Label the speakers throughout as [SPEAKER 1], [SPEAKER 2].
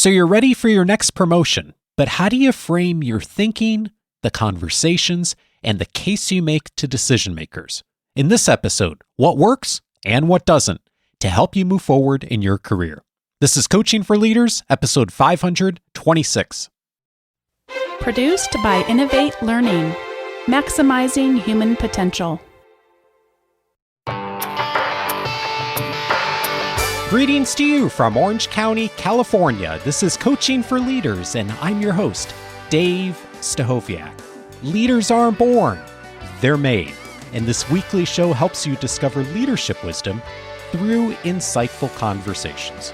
[SPEAKER 1] So you're ready for your next promotion, but how do you frame your thinking, the conversations, and the case you make to decision makers? In this episode, what works and what doesn't to help you move forward in your career. This is Coaching for Leaders, episode 526.
[SPEAKER 2] Produced by Innovate Learning, maximizing human potential.
[SPEAKER 1] Greetings to you from Orange County, California. This is Coaching for Leaders, and I'm your host, Dave Stachowiak. Leaders aren't born, they're made. And this weekly show helps you discover leadership wisdom through insightful conversations.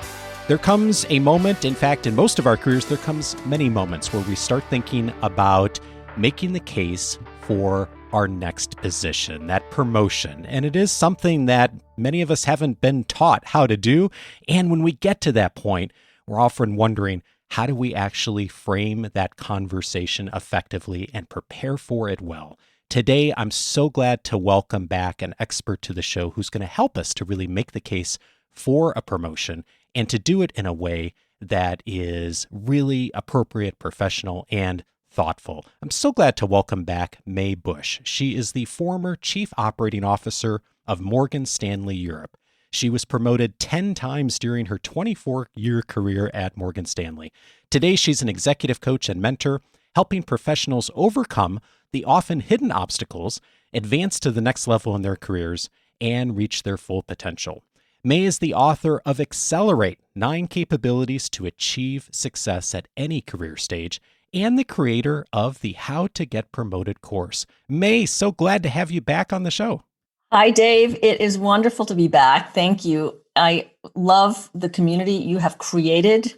[SPEAKER 1] There comes a moment, in fact, in most of our careers, there comes many moments where we start thinking about making the case for our next position, that promotion. And it is something that many of us haven't been taught how to do. And when we get to that point, we're often wondering, how do we actually frame that conversation effectively and prepare for it well? Today, I'm so glad to welcome back an expert to the show who's going to help us to really make the case for a promotion and to do it in a way that is really appropriate, professional, and thoughtful. I'm so glad to welcome back May Busch. She is the former Chief Operating Officer of Morgan Stanley Europe. She was promoted 10 times during her 24-year career at Morgan Stanley. Today, she's an executive coach and mentor, helping professionals overcome the often hidden obstacles, advance to the next level in their careers, and reach their full potential. May is the author of Accelerate, 9 Capabilities to Achieve Success at Any Career Stage, and the creator of the How to Get Promoted course. May, so glad to have you back on the show.
[SPEAKER 3] Hi, Dave. It is wonderful to be back. Thank you. I love the community you have created,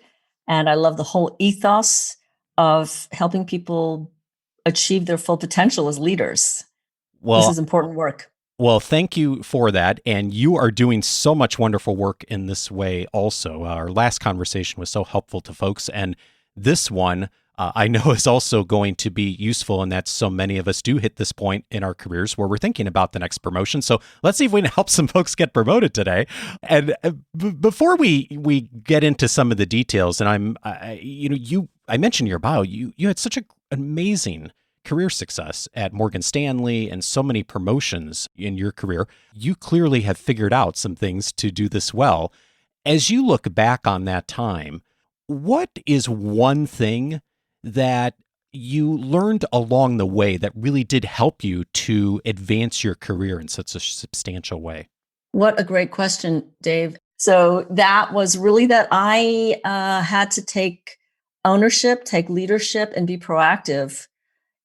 [SPEAKER 3] and I love the whole ethos of helping people achieve their full potential as leaders. This is important work.
[SPEAKER 1] Well, thank you for that. And you are doing so much wonderful work in this way also. Our last conversation was so helpful to folks. And this one, I know is also going to be useful in that so many of us do hit this point in our careers where we're thinking about the next promotion. So let's see if we can help some folks get promoted today. And before we get into some of the details, and I mentioned your bio, you had such an amazing career success at Morgan Stanley and so many promotions in your career. You clearly have figured out some things to do this well. As you look back on that time, what is one thing that you learned along the way that really did help you to advance your career in such a substantial way?
[SPEAKER 3] What a great question, Dave. So that was really that I had to take ownership, take leadership, and be proactive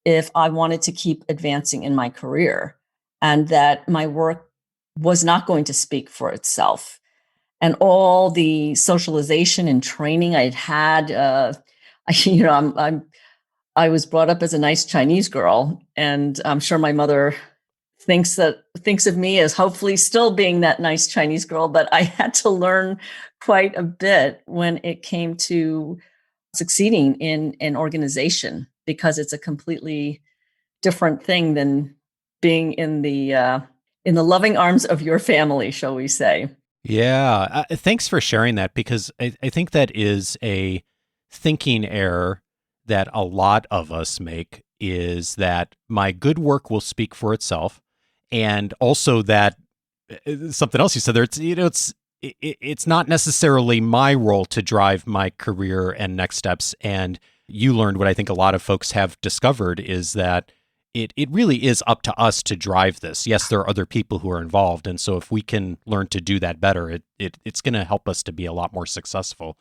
[SPEAKER 3] if I wanted to keep advancing in my career, and that my work was not going to speak for itself. And all the socialization and training I'd had, I was brought up as a nice Chinese girl, and I'm sure my mother thinks of me as hopefully still being that nice Chinese girl, but I had to learn quite a bit when it came to succeeding in an organization, because it's a completely different thing than being in the loving arms of your family, shall we say.
[SPEAKER 1] Yeah. Thanks for sharing that, because I think that is a thinking error that a lot of us make, is that my good work will speak for itself. And also that something else you said there, it's not necessarily my role to drive my career and next steps. And you learned what I think a lot of folks have discovered, is that it really is up to us to drive this. Yes, there are other people who are involved. And so if we can learn to do that better, it's going to help us to be a lot more successful.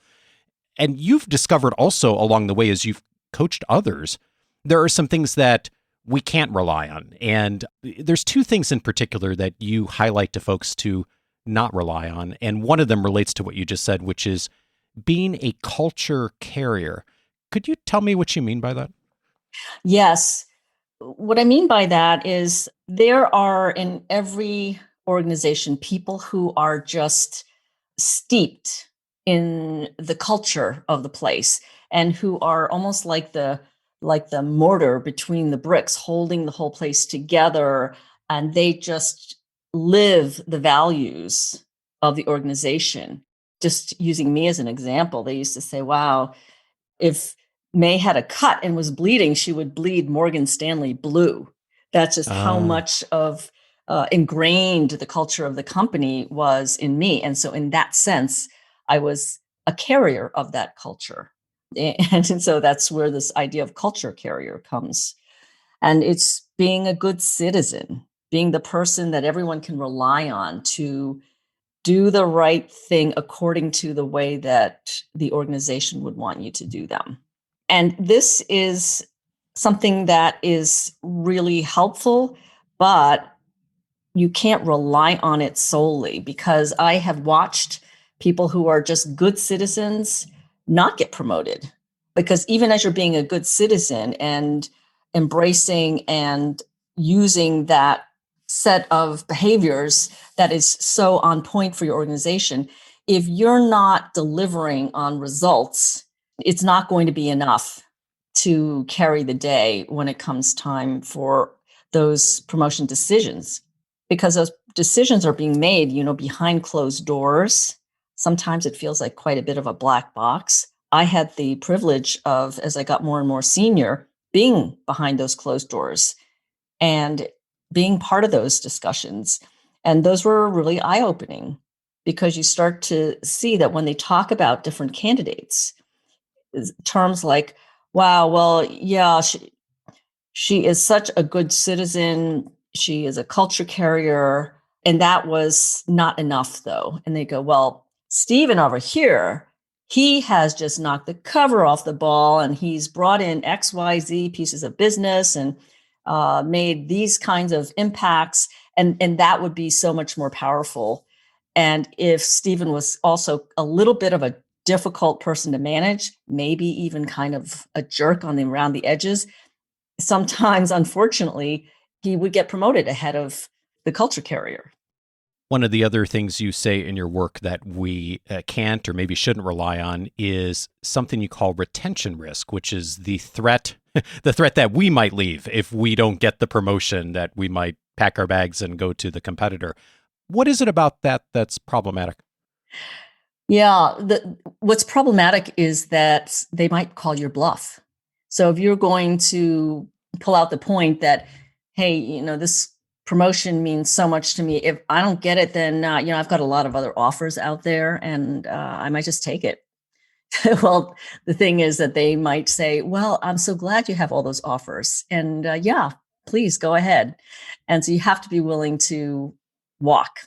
[SPEAKER 1] And you've discovered also along the way, as you've coached others, there are some things that we can't rely on. And there's 2 things in particular that you highlight to folks to not rely on. And one of them relates to what you just said, which is being a culture carrier. Could you tell me what you mean by that?
[SPEAKER 3] Yes. What I mean by that is there are in every organization people who are just steeped in the culture of the place, and who are almost like the mortar between the bricks, holding the whole place together, and they just live the values of the organization. just using me as an example, they used to say, wow, if May had a cut and was bleeding, she would bleed Morgan Stanley blue. That's just how much of ingrained the culture of the company was in me. And so in that sense, I was a carrier of that culture. And so that's where this idea of culture carrier comes. And it's being a good citizen, being the person that everyone can rely on to do the right thing according to the way that the organization would want you to do them. And this is something that is really helpful, but you can't rely on it solely, because I have watched people who are just good citizens not get promoted. Because even as you're being a good citizen and embracing and using that set of behaviors that is so on point for your organization, if you're not delivering on results, it's not going to be enough to carry the day when it comes time for those promotion decisions, because those decisions are being made, behind closed doors. Sometimes it feels like quite a bit of a black box. I had the privilege of, as I got more and more senior, being behind those closed doors and being part of those discussions. And those were really eye-opening, because you start to see that when they talk about different candidates, terms like, wow, well, yeah, she is such a good citizen. She is a culture carrier. And that was not enough, though. And they go, well, Stephen over here, he has just knocked the cover off the ball, and he's brought in XYZ pieces of business and made these kinds of impacts. And that would be so much more powerful. And if Stephen was also a little bit of a difficult person to manage, maybe even kind of a jerk around the edges, sometimes, unfortunately, he would get promoted ahead of the culture carrier.
[SPEAKER 1] One of the other things you say in your work that we can't or maybe shouldn't rely on is something you call retention risk, which is the threat that we might leave if we don't get the promotion, that we might pack our bags and go to the competitor. What is it about that that's problematic?
[SPEAKER 3] Yeah, what's problematic is that they might call your bluff. So if you're going to pull out the point that, hey, this promotion means so much to me. If I don't get it, then, I've got a lot of other offers out there, and I might just take it. Well, the thing is that they might say, well, I'm so glad you have all those offers. And yeah, please go ahead. And so you have to be willing to walk,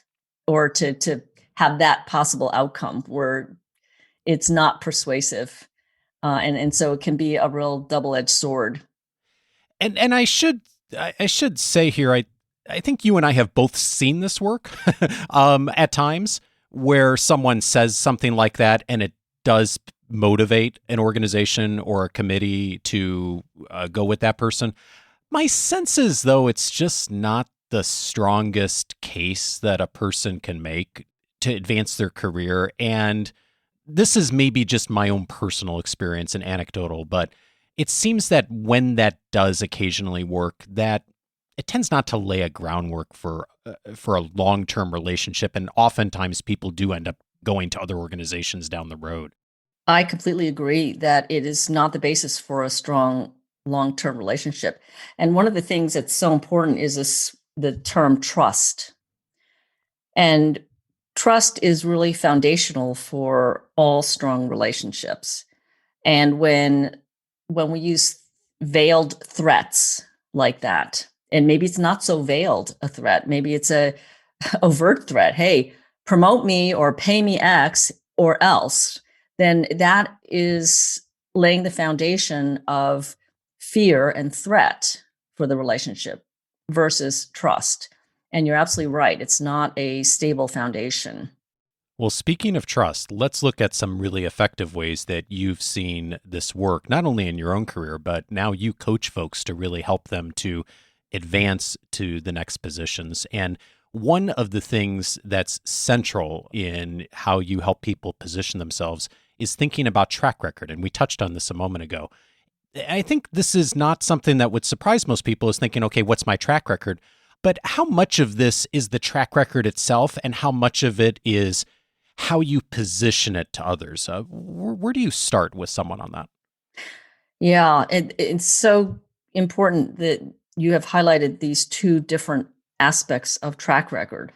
[SPEAKER 3] or to have that possible outcome where it's not persuasive. And so it can be a real double-edged sword.
[SPEAKER 1] And I should say here, I think you and I have both seen this work at times, where someone says something like that and it does motivate an organization or a committee to go with that person. My sense is, though, it's just not the strongest case that a person can make to advance their career. And this is maybe just my own personal experience and anecdotal, but it seems that when that does occasionally work, that it tends not to lay a groundwork for a long-term relationship. And oftentimes people do end up going to other organizations down the road.
[SPEAKER 3] I completely agree that it is not the basis for a strong long-term relationship. And one of the things that's so important is the term trust. And trust is really foundational for all strong relationships. And when we use veiled threats like that, and maybe it's not so veiled a threat, maybe it's a overt threat, hey, promote me or pay me X or else, then that is laying the foundation of fear and threat for the relationship versus trust. And you're absolutely right. It's not a stable foundation.
[SPEAKER 1] Well, speaking of trust, let's look at some really effective ways that you've seen this work, not only in your own career, but now you coach folks to really help them to advance to the next positions. And one of the things that's central in how you help people position themselves is thinking about track record. And we touched on this a moment ago. I think this is not something that would surprise most people, is thinking, okay, what's my track record? But how much of this is the track record itself, and how much of it is how you position it to others. Where do you start with someone on that?
[SPEAKER 3] Yeah, it's so important that you have highlighted these two different aspects of track record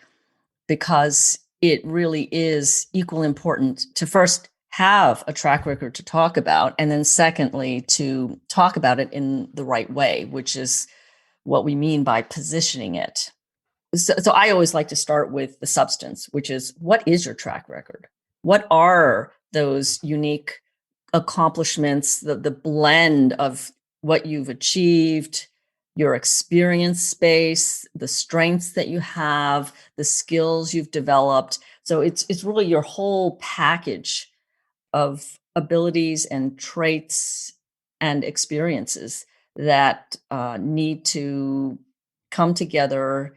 [SPEAKER 3] because it really is equal important to first have a track record to talk about, and then secondly, to talk about it in the right way, which is what we mean by positioning it. So I always like to start with the substance, which is what is your track record? What are those unique accomplishments, the blend of what you've achieved, your experience space, the strengths that you have, the skills you've developed. So it's really your whole package of abilities and traits and experiences that need to come together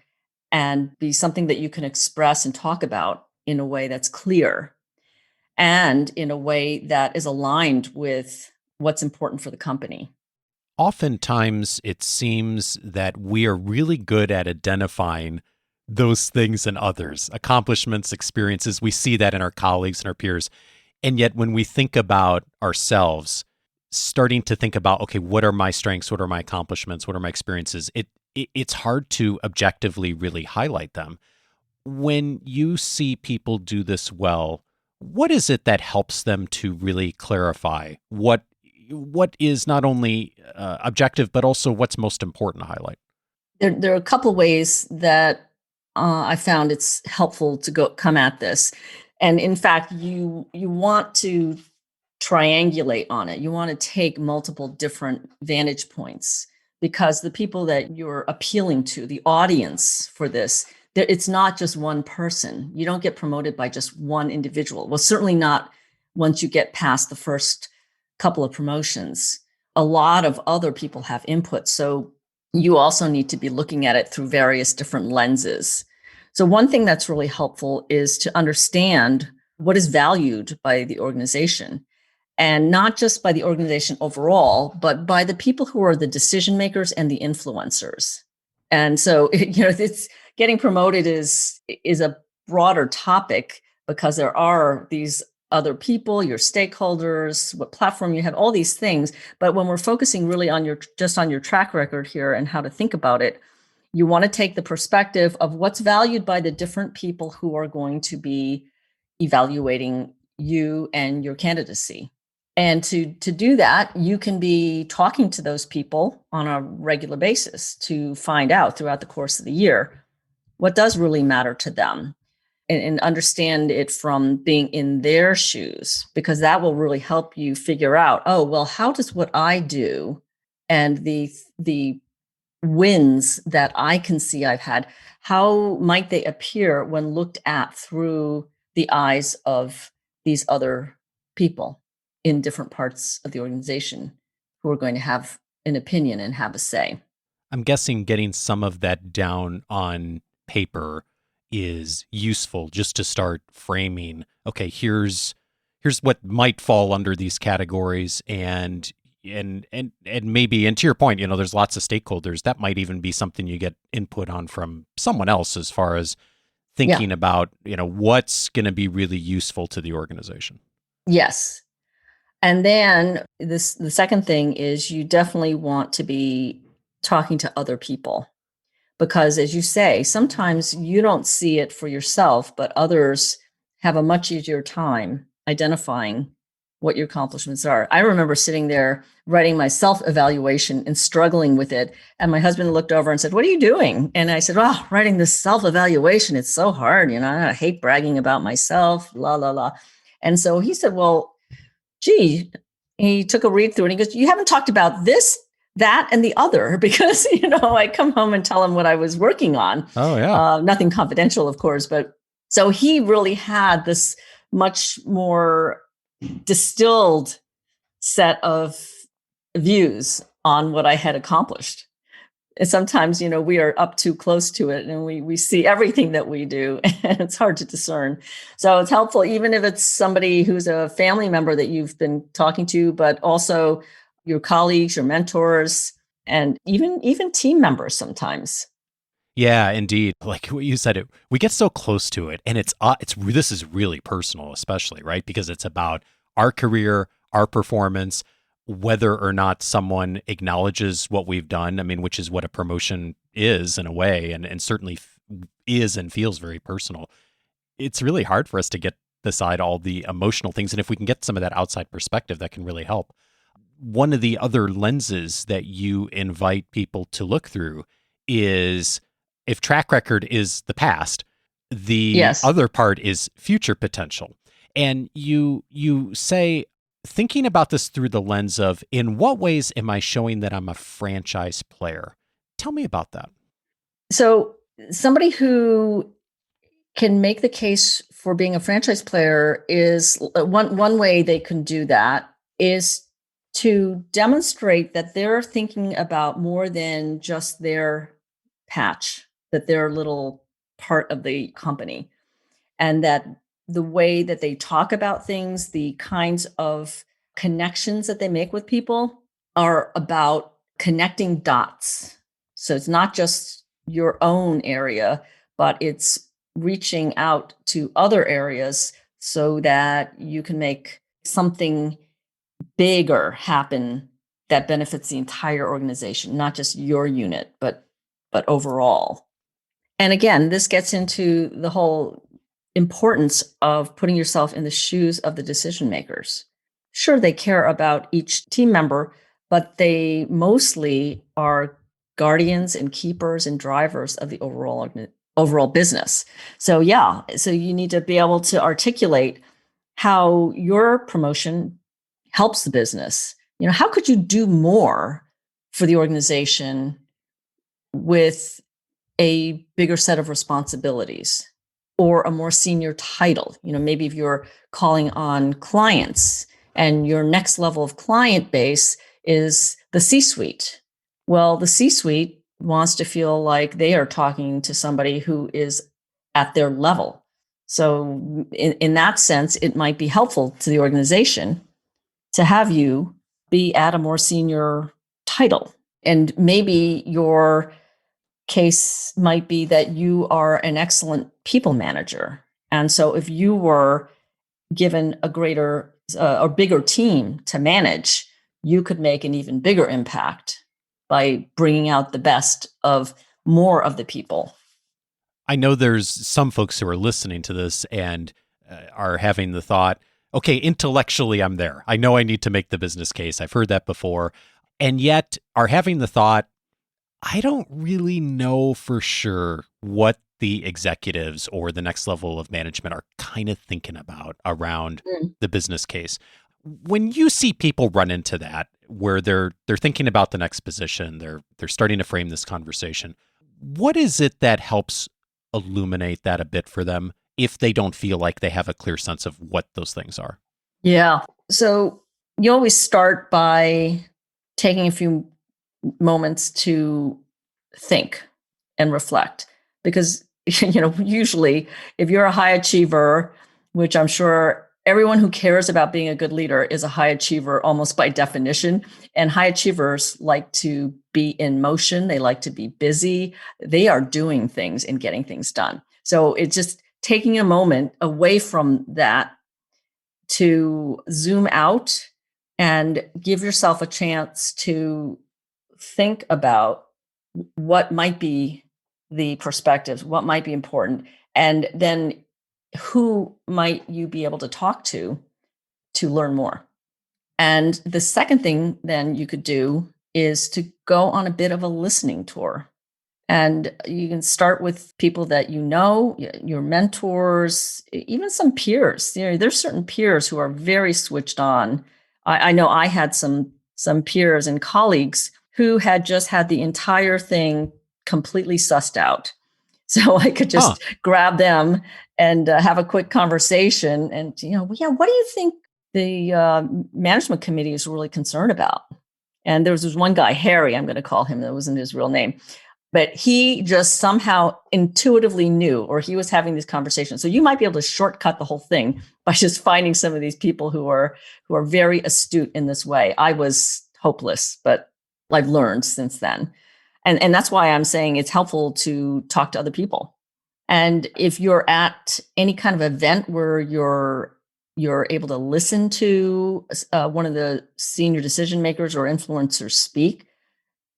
[SPEAKER 3] and be something that you can express and talk about in a way that's clear and in a way that is aligned with what's important for the company.
[SPEAKER 1] Oftentimes, it seems that we are really good at identifying those things in others, accomplishments, experiences. We see that in our colleagues and our peers. And yet, when we think about ourselves, starting to think about, okay, what are my strengths? What are my accomplishments? What are my experiences? It's hard to objectively really highlight them. When you see people do this well, what is it that helps them to really clarify what is not only objective, but also what's most important to highlight?
[SPEAKER 3] There are a couple ways that I found it's helpful to come at this. And in fact, you want to triangulate on it. You want to take multiple different vantage points because the people that you're appealing to, the audience for this, it's not just one person. You don't get promoted by just one individual. Well, certainly not once you get past the first couple of promotions. A lot of other people have input. So you also need to be looking at it through various different lenses. So one thing that's really helpful is to understand what is valued by the organization, and not just by the organization overall, but by the people who are the decision makers and the influencers. And so, it's getting promoted is a broader topic because there are these other people, your stakeholders, what platform you have, all these things. But when we're focusing really on your track record here and how to think about it, you want to take the perspective of what's valued by the different people who are going to be evaluating you and your candidacy. And to do that, you can be talking to those people on a regular basis to find out throughout the course of the year what does really matter to them, and understand it from being in their shoes, because that will really help you figure out, oh, well, how does what I do and the wins that I can see I've had, how might they appear when looked at through the eyes of these other people in different parts of the organization who are going to have an opinion and have a say?
[SPEAKER 1] I'm guessing getting some of that down on paper is useful just to start framing, okay, here's what might fall under these categories, and maybe, and to your point, there's lots of stakeholders. That might even be something you get input on from someone else as far as thinking about, what's going to be really useful to the organization.
[SPEAKER 3] Yes. And then the second thing is you definitely want to be talking to other people, because as you say, sometimes you don't see it for yourself, but others have a much easier time identifying what your accomplishments are. I remember sitting there writing my self-evaluation and struggling with it. And my husband looked over and said, "What are you doing?" And I said, "Oh, writing this self-evaluation. It's so hard. I hate bragging about myself, la, la, la." And so he said, "Well, gee," he took a read through and he goes, "You haven't talked about this, that, and the other," because, I come home and tell him what I was working on.
[SPEAKER 1] Oh, yeah.
[SPEAKER 3] Nothing confidential, of course. But so he really had this much more distilled set of views on what I had accomplished. And sometimes, we are up too close to it and we see everything that we do and it's hard to discern. So it's helpful, even if it's somebody who's a family member that you've been talking to, but also your colleagues, your mentors, and even team members sometimes.
[SPEAKER 1] Yeah, indeed. Like what you said, we get so close to it, and this is really personal, especially right because it's about our career, our performance, whether or not someone acknowledges what we've done. I mean, which is what a promotion is in a way, and certainly is and feels very personal. It's really hard for us to get beside all the emotional things, and if we can get some of that outside perspective, that can really help. One of the other lenses that you invite people to look through is if track record is the past, the
[SPEAKER 3] Yes.
[SPEAKER 1] other part is future potential. And you say, thinking about this through the lens of in what ways am I showing that I'm a franchise player? Tell me about that.
[SPEAKER 3] So somebody who can make the case for being a franchise player is one way they can do that is to demonstrate that they're thinking about more than just their patch, that they're a little part of the company, and that the way that they talk about things, the kinds of connections that they make with people are about connecting dots. So it's not just your own area, but it's reaching out to other areas so that you can make something bigger happen that benefits the entire organization, not just your unit, but overall. And again, this gets into the whole importance of putting yourself in the shoes of the decision makers. Sure, they care about each team member, but they mostly are guardians and keepers and drivers of the overall business. So yeah, so you need to be able to articulate how your promotion helps the business. You know, how could you do more for the organization with a bigger set of responsibilities or a more senior title? You know, maybe if you're calling on clients and your next level of client base is the C-suite. Well, the C-suite wants to feel like they are talking to somebody who is at their level. So in that sense, it might be helpful to the organization to have you be at a more senior title. And maybe your case might be that you are an excellent people manager. And so if you were given a greater or bigger team to manage, you could make an even bigger impact by bringing out the best of more of the people.
[SPEAKER 1] I know there's some folks who are listening to this and are having the thought, okay, intellectually, I'm there. I know I need to make the business case. I've heard that before. And yet are having the thought, I don't really know for sure what the executives or the next level of management are kind of thinking about around the business case. When you see people run into that, where they're thinking about the next position, they're starting to frame this conversation, what is it that helps illuminate that a bit for them if they don't feel like they have a clear sense of what those things are?
[SPEAKER 3] Yeah. So you always start by taking a few moments to think and reflect, because usually if you're a high achiever, which I'm sure everyone who cares about being a good leader is a high achiever almost by definition, and high achievers like to be in motion, they like to be busy, they are doing things and getting things done. So it's just taking a moment away from that to zoom out and give yourself a chance to think about what might be the perspectives, what might be important, and then who might you be able to talk to learn more. And the second thing then you could do is to go on a bit of a listening tour. And you can start with people that you know, your mentors, even some peers. There's certain peers who are very switched on. I know I had some peers and colleagues who had just had the entire thing completely sussed out. So I could just grab them and have a quick conversation. And, what do you think the management committee is really concerned about? And there was this one guy, Harry, I'm going to call him, that wasn't his real name. But he just somehow intuitively knew, or he was having these conversations. So you might be able to shortcut the whole thing by just finding some of these people who are very astute in this way. I was hopeless, but I've learned since then. And that's why I'm saying it's helpful to talk to other people. And if you're at any kind of event where you're able to listen to one of the senior decision makers or influencers speak,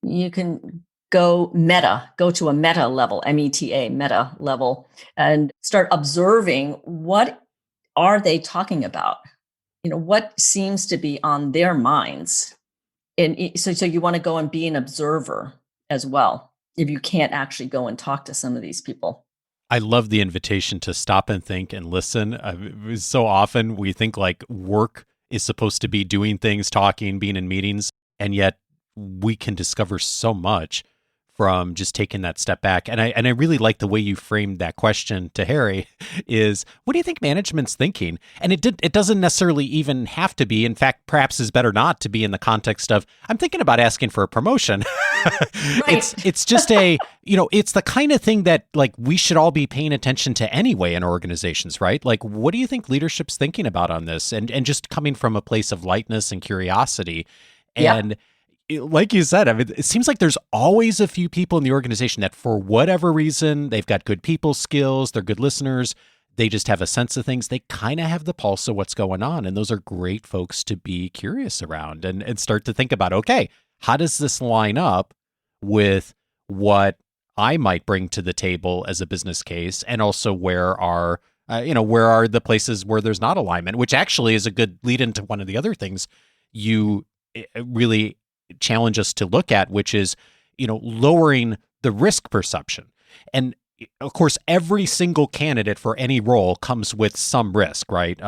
[SPEAKER 3] you can go to a meta level, META, meta level, and start observing what are they talking about? What seems to be on their minds? And so you want to go and be an observer as well, if you can't actually go and talk to some of these people.
[SPEAKER 1] I love the invitation to stop and think and listen. So often we think like work is supposed to be doing things, talking, being in meetings, and yet we can discover so much from just taking that step back. And I really like the way you framed that question to Harry is, what do you think management's thinking? And it doesn't necessarily even have to be. In fact, perhaps is better not to be in the context of, I'm thinking about asking for a promotion.
[SPEAKER 3] Right.
[SPEAKER 1] It's just it's the kind of thing that like we should all be paying attention to anyway in organizations, right? Like, what do you think leadership's thinking about on this? And just coming from a place of lightness and curiosity. And like you said, I mean, it seems like there's always a few people in the organization that for whatever reason, they've got good people skills, they're good listeners, they just have a sense of things, they kind of have the pulse of what's going on. And those are great folks to be curious around and start to think about, okay, how does this line up with what I might bring to the table as a business case? And also where are the places where there's not alignment, which actually is a good lead into one of the other things you really challenge us to look at, which is, lowering the risk perception. And of course, every single candidate for any role comes with some risk, right?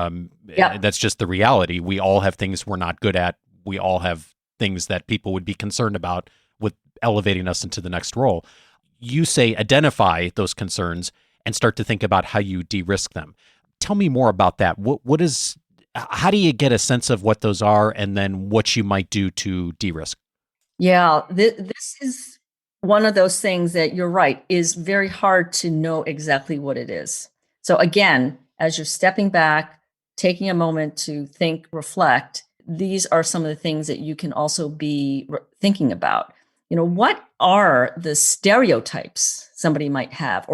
[SPEAKER 1] That's just the reality. We all have things we're not good at. We all have things that people would be concerned about with elevating us into the next role. You say identify those concerns and start to think about how you de-risk them. Tell me more about that. How do you get a sense of what those are and then what you might do to de-risk?
[SPEAKER 3] Yeah, this is one of those things that you're right, is very hard to know exactly what it is. So again, as you're stepping back, taking a moment to think, reflect, these are some of the things that you can also be thinking about. What are the stereotypes somebody might have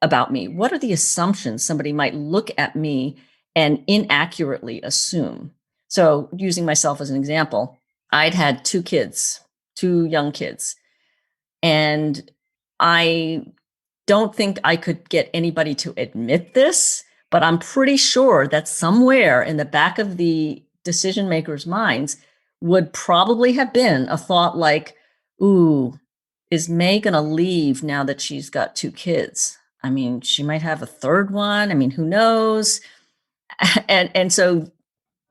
[SPEAKER 3] about me? What are the assumptions somebody might look at me and inaccurately assume? So using myself as an example, I'd had two young kids, and I don't think I could get anybody to admit this, but I'm pretty sure that somewhere in the back of the decision makers' minds would probably have been a thought like, ooh, is May going to leave now that she's got two kids? I mean, she might have a third one. I mean, who knows? And so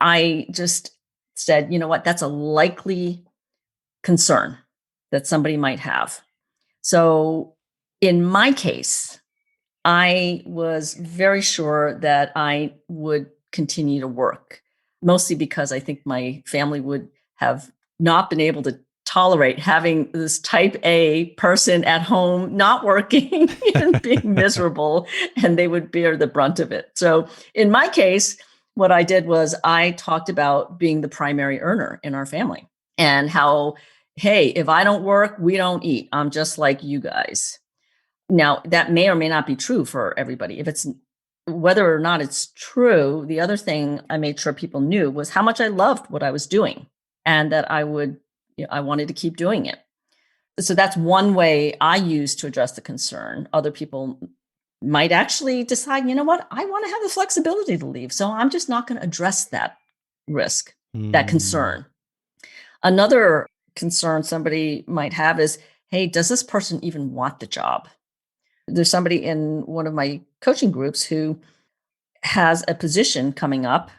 [SPEAKER 3] I just said, you know what, that's a likely concern that somebody might have. So in my case, I was very sure that I would continue to work, mostly because I think my family would have not been able to tolerate having this type A person at home not working and being miserable, and they would bear the brunt of it. So in my case, what I did was I talked about being the primary earner in our family and how, hey, if I don't work, we don't eat. I'm just like you guys. Now, that may or may not be true for everybody. Whether or not it's true, the other thing I made sure people knew was how much I loved what I was doing and that I wanted to keep doing it. So that's one way I use to address the concern. Other people might actually decide, you know what, I want to have the flexibility to leave. So I'm just not going to address that risk, that concern. Another concern somebody might have is, hey, does this person even want the job? There's somebody in one of my coaching groups who has a position coming up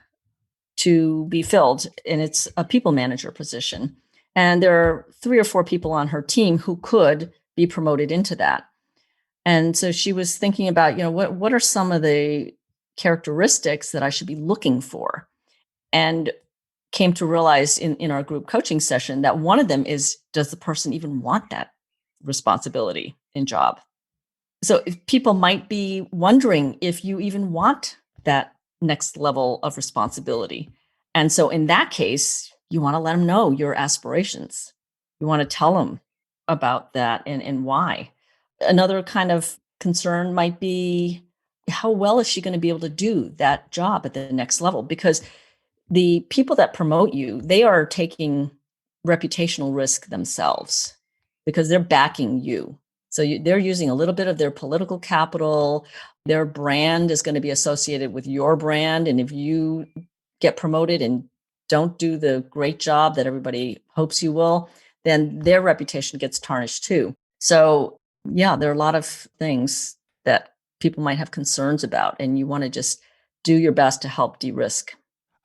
[SPEAKER 3] to be filled, and it's a people manager position. And there are 3 or 4 people on her team who could be promoted into that. And so she was thinking about, what are some of the characteristics that I should be looking for? And came to realize in our group coaching session that one of them is, does the person even want that responsibility in job? So if people might be wondering if you even want that next level of responsibility. And so in that case, you want to let them know your aspirations. You want to tell them about that and why. Another kind of concern might be, how well is she going to be able to do that job at the next level? Because the people that promote you, they are taking reputational risk themselves because they're backing you. So they're using a little bit of their political capital. Their brand is going to be associated with your brand. And if you get promoted and don't do the great job that everybody hopes you will, then their reputation gets tarnished too. So, yeah, there are a lot of things that people might have concerns about, and you want to just do your best to help de-risk.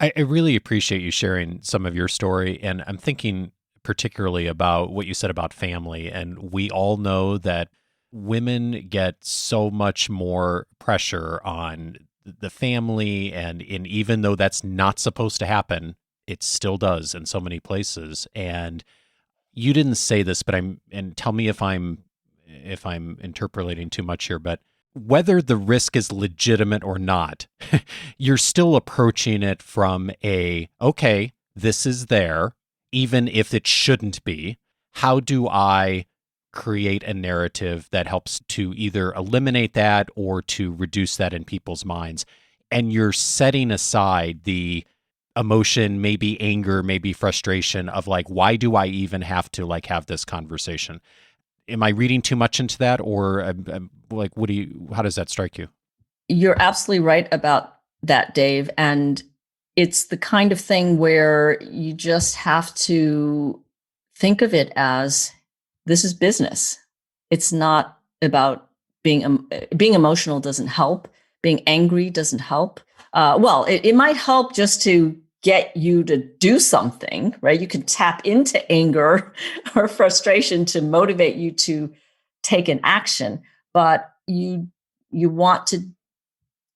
[SPEAKER 1] I really appreciate you sharing some of your story. And I'm thinking particularly about what you said about family. And we all know that women get so much more pressure on the family. And even though that's not supposed to happen, it still does in so many places. And you didn't say this, but and tell me if I'm interpolating too much here, but whether the risk is legitimate or not, you're still approaching it from okay, this is there, even if it shouldn't be. How do I create a narrative that helps to either eliminate that or to reduce that in people's minds? And you're setting aside the emotion, maybe anger, maybe frustration of like, why do I even have to like have this conversation? Am I reading too much into that, or like, how does that strike you?
[SPEAKER 3] You're absolutely right about that, Dave. And it's the kind of thing where you just have to think of it as, this is business. It's not about being emotional doesn't help. Being angry doesn't help. Well, it might help just to get you to do something, right? You can tap into anger or frustration to motivate you to take an action, but you want to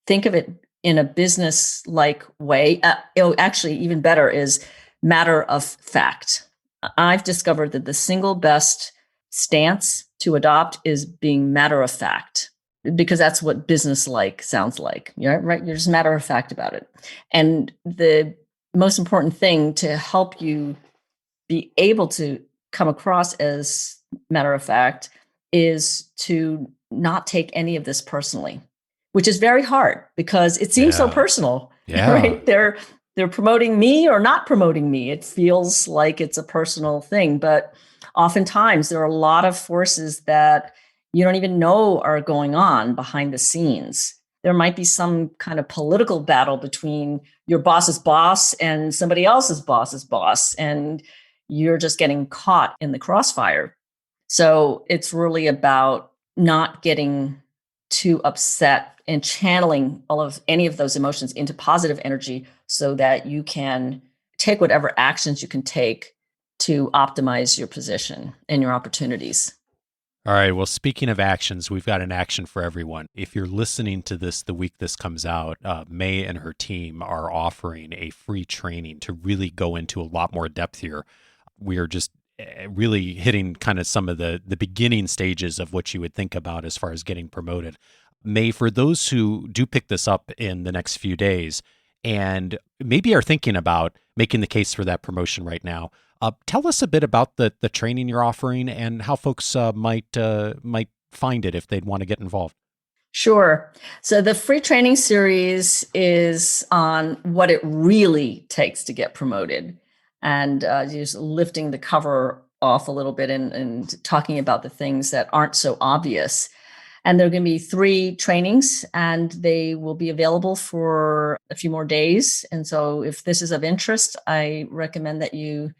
[SPEAKER 3] think of it in a business-like way. Actually, even better is matter of fact. I've discovered that the single best stance to adopt is being matter of fact, because that's what business-like sounds like. Right? You're just matter of fact about it. And the most important thing to help you be able to come across as matter of fact is to not take any of this personally, which is very hard because it seems so personal.
[SPEAKER 1] Yeah.
[SPEAKER 3] Right? They're promoting me or not promoting me. It feels like it's a personal thing, but oftentimes there are a lot of forces that you don't even know are going on behind the scenes. There might be some kind of political battle between your boss's boss and somebody else's boss's boss, and you're just getting caught in the crossfire. So it's really about not getting too upset and channeling any of those emotions into positive energy so that you can take whatever actions you can take to optimize your position and your opportunities.
[SPEAKER 1] All right. Well, speaking of actions, we've got an action for everyone. If you're listening to this the week this comes out, May and her team are offering a free training to really go into a lot more depth here. We are just really hitting kind of some of the beginning stages of what you would think about as far as getting promoted. May, for those who do pick this up in the next few days and maybe are thinking about making the case for that promotion right now, tell us a bit about the training you're offering and how folks might find it if they'd want to get involved.
[SPEAKER 3] Sure. So the free training series is on what it really takes to get promoted, and just lifting the cover off a little bit and talking about the things that aren't so obvious. And there are going to be 3 trainings, and they will be available for a few more days. And so if this is of interest, I recommend that you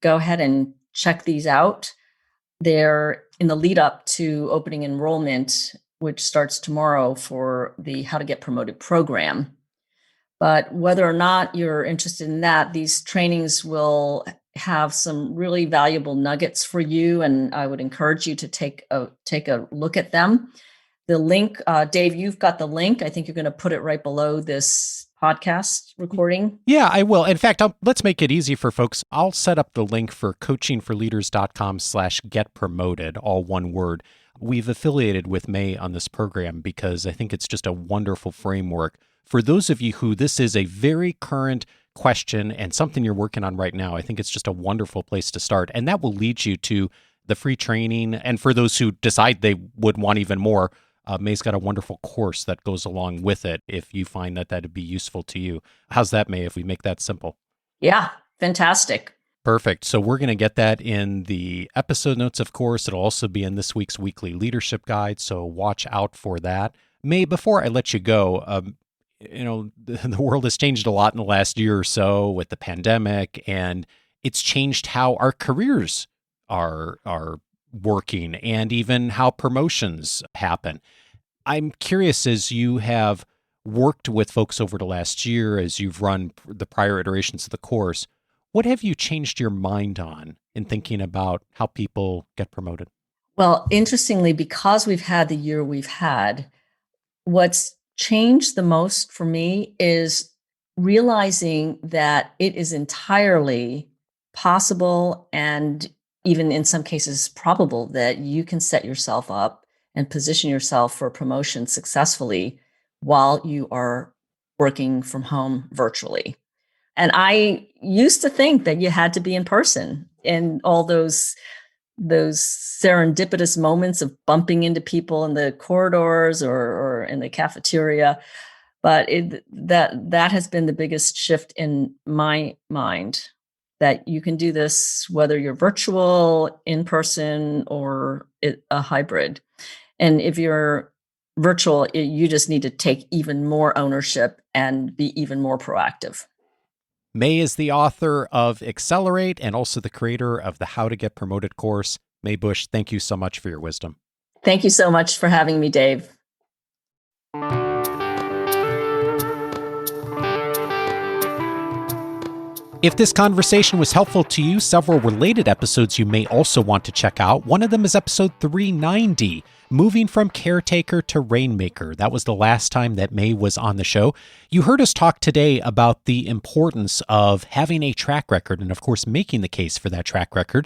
[SPEAKER 3] go ahead and check these out. They're in the lead up to opening enrollment, which starts tomorrow for the How to Get Promoted program. But whether or not you're interested in that, these trainings will have some really valuable nuggets for you, and I would encourage you to take a look at them. The link, Dave, you've got the link. I think you're going to put it right below this podcast recording.
[SPEAKER 1] Yeah, I will. In fact, let's make it easy for folks. I'll set up the link for coachingforleaders.com/getpromoted, all one word. We've affiliated with May on this program because I think it's just a wonderful framework for those of you who this is a very current question and something you're working on right now. I think it's just a wonderful place to start. And that will lead you to the free training. And for those who decide they would want even more, May's got a wonderful course that goes along with it if you find that that'd be useful to you. How's that, May, if we make that simple?
[SPEAKER 3] Yeah, fantastic.
[SPEAKER 1] Perfect. So we're going to get that in the episode notes, of course. It'll also be in this week's weekly leadership guide, so watch out for that. May, before I let you go, the world has changed a lot in the last year or so with the pandemic, and it's changed how our careers are working and even how promotions happen. I'm curious, as you have worked with folks over the last year, as you've run the prior iterations of the course, what have you changed your mind on in thinking about how people get promoted?
[SPEAKER 3] Well, interestingly, because we've had the year we've had, what's changed the most for me is realizing that it is entirely possible and even in some cases probable that you can set yourself up and position yourself for promotion successfully while you are working from home virtually. And I used to think that you had to be in person, and all those serendipitous moments of bumping into people in the corridors or in the cafeteria. But that has been the biggest shift in my mind, that you can do this whether you're virtual, in person, or a hybrid. And if you're virtual, you just need to take even more ownership and be even more proactive.
[SPEAKER 1] May is the author of Accelerate and also the creator of the How to Get Promoted course. May Busch, thank you so much for your wisdom.
[SPEAKER 3] Thank you so much for having me, Dave.
[SPEAKER 1] If this conversation was helpful to you, several related episodes you may also want to check out. One of them is episode 390, Moving from Caretaker to Rainmaker. That was the last time that May was on the show. You heard us talk today about the importance of having a track record and, of course, making the case for that track record.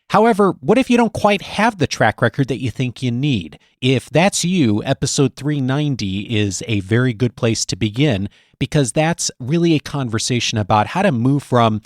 [SPEAKER 1] However, what if you don't quite have the track record that you think you need? If that's you, episode 390 is a very good place to begin, because that's really a conversation about how to move from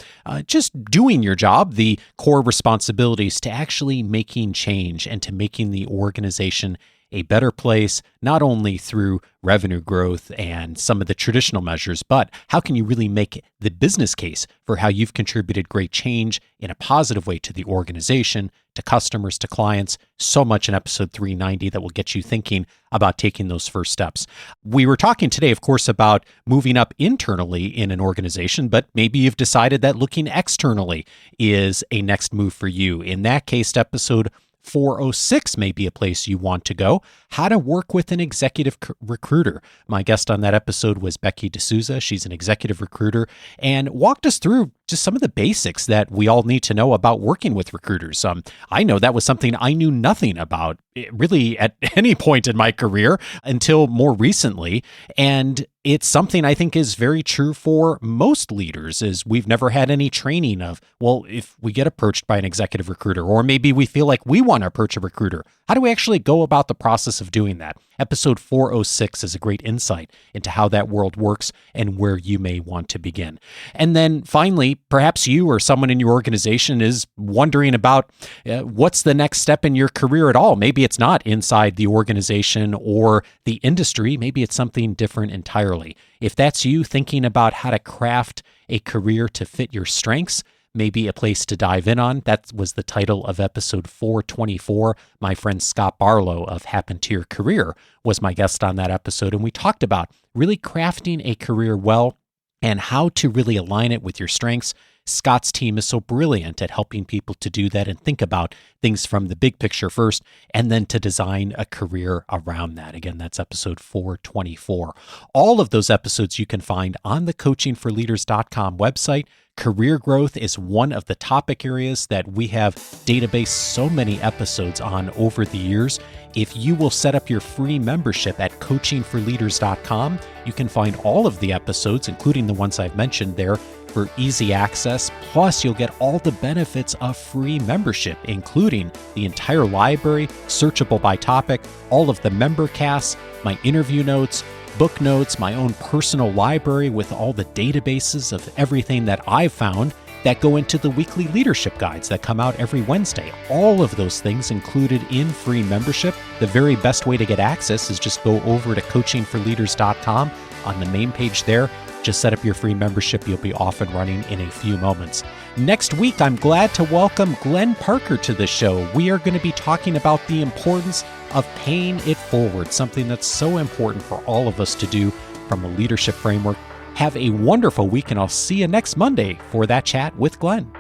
[SPEAKER 1] just doing your job, the core responsibilities, to actually making change and to making the organization a better place, not only through revenue growth and some of the traditional measures, but how can you really make the business case for how you've contributed great change in a positive way to the organization, to customers, to clients. So much in episode 390 that will get you thinking about taking those first steps. We were talking today, of course, about moving up internally in an organization, but maybe you've decided that looking externally is a next move for you. In that case, episode 406 may be a place you want to go. How to work with an executive recruiter. My guest on that episode was Becky D'Souza. She's an executive recruiter and walked us through just some of the basics that we all need to know about working with recruiters. I know that was something I knew nothing about really at any point in my career until more recently. And it's something I think is very true for most leaders, is we've never had any training of, well, if we get approached by an executive recruiter, or maybe we feel like we want to approach a recruiter, how do we actually go about the process of doing that? Episode 406 is a great insight into how that world works and where you may want to begin. And then finally, perhaps you or someone in your organization is wondering about what's the next step in your career at all. Maybe it's not inside the organization or the industry. Maybe it's something different entirely. If that's you thinking about how to craft a career to fit your strengths, maybe a place to dive in on. That was the title of episode 424. My friend Scott Barlow of Happen to Your Career was my guest on that episode, and we talked about really crafting a career well and how to really align it with your strengths. Scott's team is so brilliant at helping people to do that and think about things from the big picture first, and then to design a career around that. Again, that's episode 424. All of those episodes you can find on the coachingforleaders.com website. Career growth is one of the topic areas that we have databased so many episodes on over the years. If you will set up your free membership at coachingforleaders.com, you can find all of the episodes, including the ones I've mentioned there, for easy access. Plus, you'll get all the benefits of free membership, including the entire library, searchable by topic, all of the member casts, my interview notes, book notes, my own personal library with all the databases of everything that I've found that go into the weekly leadership guides that come out every Wednesday. All of those things included in free membership. The very best way to get access is just go over to coachingforleaders.com. On the main page there, just set up your free membership. You'll be off and running in a few moments. Next week, I'm glad to welcome Glenn Parker to the show. We are going to be talking about the importance of paying it forward, something that's so important for all of us to do from a leadership framework. Have a wonderful week, and I'll see you next Monday for that chat with Glenn.